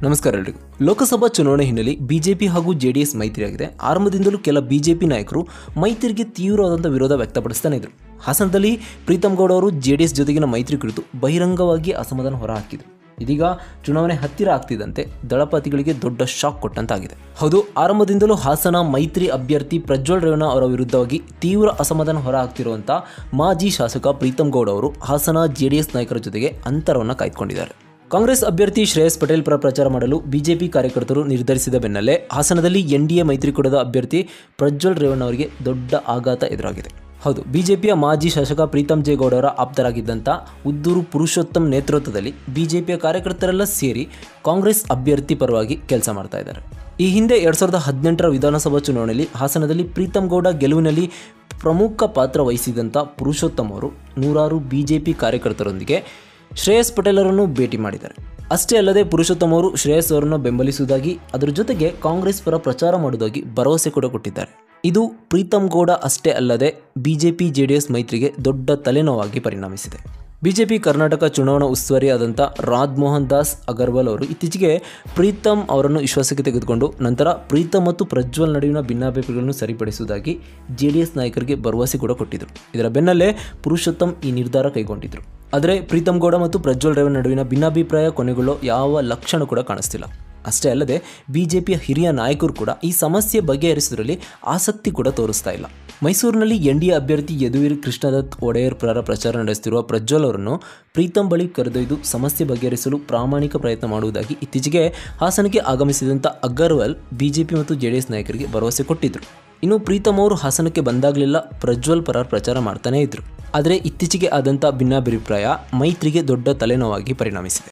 ನಮಸ್ಕಾರ ಎಲ್ರಿಗೂ. ಲೋಕಸಭಾ ಚುನಾವಣೆ ಹಿನ್ನೆಲೆ ಬಿಜೆಪಿ ಹಾಗೂ ಜೆಡಿಎಸ್ ಮೈತ್ರಿಯಾಗಿದೆ. ಆರಂಭದಿಂದಲೂ ಕೆಲ ಬಿಜೆಪಿ ನಾಯಕರು ಮೈತ್ರಿಗೆ ತೀವ್ರವಾದಂಥ ವಿರೋಧ ವ್ಯಕ್ತಪಡಿಸ್ತಾನೆ ಇದ್ರು. ಹಾಸನದಲ್ಲಿ ಪ್ರೀತಮ್ ಗೌಡ ಅವರು ಜೆಡಿಎಸ್ ಜೊತೆಗಿನ ಮೈತ್ರಿ ಕುರಿತು ಬಹಿರಂಗವಾಗಿ ಅಸಮಾಧಾನ ಹೊರಹಾಕಿದರು. ಇದೀಗ ಚುನಾವಣೆ ಹತ್ತಿರ ಆಗ್ತಿದ್ದಂತೆ ದಳಪತಿಗಳಿಗೆ ದೊಡ್ಡ ಶಾಕ್ ಕೊಟ್ಟಂತಾಗಿದೆ. ಹೌದು, ಆರಂಭದಿಂದಲೂ ಹಾಸನ ಮೈತ್ರಿ ಅಭ್ಯರ್ಥಿ ಪ್ರಜ್ವಲ್ ರೇವಣ್ಣ ಅವರ ವಿರುದ್ಧವಾಗಿ ತೀವ್ರ ಅಸಮಾಧಾನ ಹೊರಹಾಕ್ತಿರುವಂಥ ಮಾಜಿ ಶಾಸಕ ಪ್ರೀತಮ್ ಗೌಡ ಅವರು ಹಾಸನ ಜೆಡಿಎಸ್ ನಾಯಕರ ಜೊತೆಗೆ ಅಂತರವನ್ನು ಕಾಯ್ದುಕೊಂಡಿದ್ದಾರೆ. ಕಾಂಗ್ರೆಸ್ ಅಭ್ಯರ್ಥಿ ಶ್ರೇಯಸ್ ಪಟೇಲ್ ಪರ ಪ್ರಚಾರ ಮಾಡಲು ಬಿಜೆಪಿ ಕಾರ್ಯಕರ್ತರು ನಿರ್ಧರಿಸಿದ ಬೆನ್ನಲ್ಲೇ ಹಾಸನದಲ್ಲಿ ಎನ್ಡಿಎ ಮೈತ್ರಿಕೂಟದ ಅಭ್ಯರ್ಥಿ ಪ್ರಜ್ವಲ್ ರೇವಣ್ಣ ಅವರಿಗೆ ದೊಡ್ಡ ಆಘಾತ ಎದುರಾಗಿದೆ. ಹೌದು, ಬಿಜೆಪಿಯ ಮಾಜಿ ಶಾಸಕ ಪ್ರೀತಮ್ ಜೆ ಗೌಡ ಅವರ ಆಪ್ತರಾಗಿದ್ದಂಥ ಉದ್ದೂರು ಪುರುಷೋತ್ತಮ್ ನೇತೃತ್ವದಲ್ಲಿ ಬಿಜೆಪಿಯ ಕಾರ್ಯಕರ್ತರೆಲ್ಲ ಸೇರಿ ಕಾಂಗ್ರೆಸ್ ಅಭ್ಯರ್ಥಿ ಪರವಾಗಿ ಕೆಲಸ ಮಾಡ್ತಾ ಇದ್ದಾರೆ. ಈ ಹಿಂದೆ 2018ರ ವಿಧಾನಸಭಾ ಚುನಾವಣೆಯಲ್ಲಿ ಹಾಸನದಲ್ಲಿ ಪ್ರೀತಮ್ ಗೌಡ ಗೆಲುವಿನಲ್ಲಿ ಪ್ರಮುಖ ಪಾತ್ರ ವಹಿಸಿದಂಥ ಪುರುಷೋತ್ತಮ್ ಅವರು ನೂರಾರು ಬಿಜೆಪಿ ಕಾರ್ಯಕರ್ತರೊಂದಿಗೆ ಶ್ರೇಯಸ್ ಪಟೇಲ್ ಅವರನ್ನು ಭೇಟಿ ಮಾಡಿದ್ದಾರೆ. ಅಷ್ಟೇ ಅಲ್ಲದೆ ಪುರುಷೋತ್ತಮ್ ಅವರು ಶ್ರೇಯಸ್ ಅವರನ್ನು ಬೆಂಬಲಿಸುವುದಾಗಿ, ಅದರ ಜೊತೆಗೆ ಕಾಂಗ್ರೆಸ್ ಪರ ಪ್ರಚಾರ ಮಾಡುವುದಾಗಿ ಭರವಸೆ ಕೂಡ ಕೊಟ್ಟಿದ್ದಾರೆ. ಇದು ಪ್ರೀತಮ್ ಗೌಡ ಅಷ್ಟೇ ಅಲ್ಲದೆ ಬಿಜೆಪಿ ಜೆಡಿಎಸ್ ಮೈತ್ರಿಗೆ ದೊಡ್ಡ ತಲೆನೋವಾಗಿ ಪರಿಣಮಿಸಿದೆ. ಬಿಜೆಪಿ ಕರ್ನಾಟಕ ಚುನಾವಣಾ ಉಸ್ತುವಾರಿ ಆದಂಥ ರಾಧಮೋಹನ್ ದಾಸ್ ಅಗರ್ವಾಲ್ ಅವರು ಇತ್ತೀಚೆಗೆ ಪ್ರೀತಮ್ ಅವರನ್ನು ವಿಶ್ವಾಸಕ್ಕೆ ತೆಗೆದುಕೊಂಡು ನಂತರ ಪ್ರೀತಮ್ ಮತ್ತು ಪ್ರಜ್ವಲ್ ನಡುವಿನ ಭಿನ್ನಾಭಿಪ್ರಾಯಗಳನ್ನು ಸರಿಪಡಿಸುವುದಾಗಿ ಜೆಡಿಎಸ್ ನಾಯಕರಿಗೆ ಭರವಸೆ ಕೂಡ ಕೊಟ್ಟಿದ್ದರು. ಇದರ ಬೆನ್ನಲ್ಲೇ ಪುರುಷೋತ್ತಮ್ ಈ ನಿರ್ಧಾರ ಕೈಗೊಂಡಿದ್ದರು. ಆದರೆ ಪ್ರೀತಮ್ ಗೌಡ ಮತ್ತು ಪ್ರಜ್ವಲ್ ರೇವಣ್ಣ ನಡುವಿನ ಭಿನ್ನಾಭಿಪ್ರಾಯ ಕೊನೆಗೊಳ್ಳೋ ಯಾವ ಲಕ್ಷಣ ಕೂಡ ಕಾಣಿಸ್ತಿಲ್ಲ. ಅಷ್ಟೇ ಅಲ್ಲದೆ ಬಿಜೆಪಿಯ ಹಿರಿಯ ನಾಯಕರು ಕೂಡ ಈ ಸಮಸ್ಯೆ ಬಗೆಹರಿಸುವುದರಲ್ಲಿ ಆಸಕ್ತಿ ಕೂಡ ತೋರಿಸ್ತಾ ಇಲ್ಲ. ಮೈಸೂರಿನಲ್ಲಿ ಎನ್ಡಿಎ ಅಭ್ಯರ್ಥಿ ಯದುವೀರ್ ಕೃಷ್ಣದತ್ ಒಡೆಯರ್ ಪರ ಪ್ರಚಾರ ನಡೆಸುತ್ತಿರುವ ಪ್ರಜ್ವಲ್ ಅವರನ್ನು ಪ್ರೀತಮ್ ಬಳಿ ಕರೆದೊಯ್ದು ಸಮಸ್ಯೆ ಬಗೆಹರಿಸಲು ಪ್ರಾಮಾಣಿಕ ಪ್ರಯತ್ನ ಮಾಡುವುದಾಗಿ ಇತ್ತೀಚೆಗೆ ಹಾಸನಕ್ಕೆ ಆಗಮಿಸಿದಂಥ ಅಗರ್ವಾಲ್ ಬಿಜೆಪಿ ಮತ್ತು ಜೆಡಿಎಸ್ ನಾಯಕರಿಗೆ ಭರವಸೆ ಕೊಟ್ಟಿದ್ದರು. ಇನ್ನು ಪ್ರೀತಮ್ ಅವರು ಹಾಸನಕ್ಕೆ ಬಂದಾಗಲೆಲ್ಲ ಪ್ರಜ್ವಲ್ ಪರ ಪ್ರಚಾರ ಮಾಡ್ತಾನೇ ಇದ್ರು. ಆದರೆ ಇತ್ತೀಚೆಗೆ ಆದಂಥ ಭಿನ್ನಾಭಿಪ್ರಾಯ ಮೈತ್ರಿಗೆ ದೊಡ್ಡ ತಲೆನೋವಾಗಿ ಪರಿಣಮಿಸಿದೆ.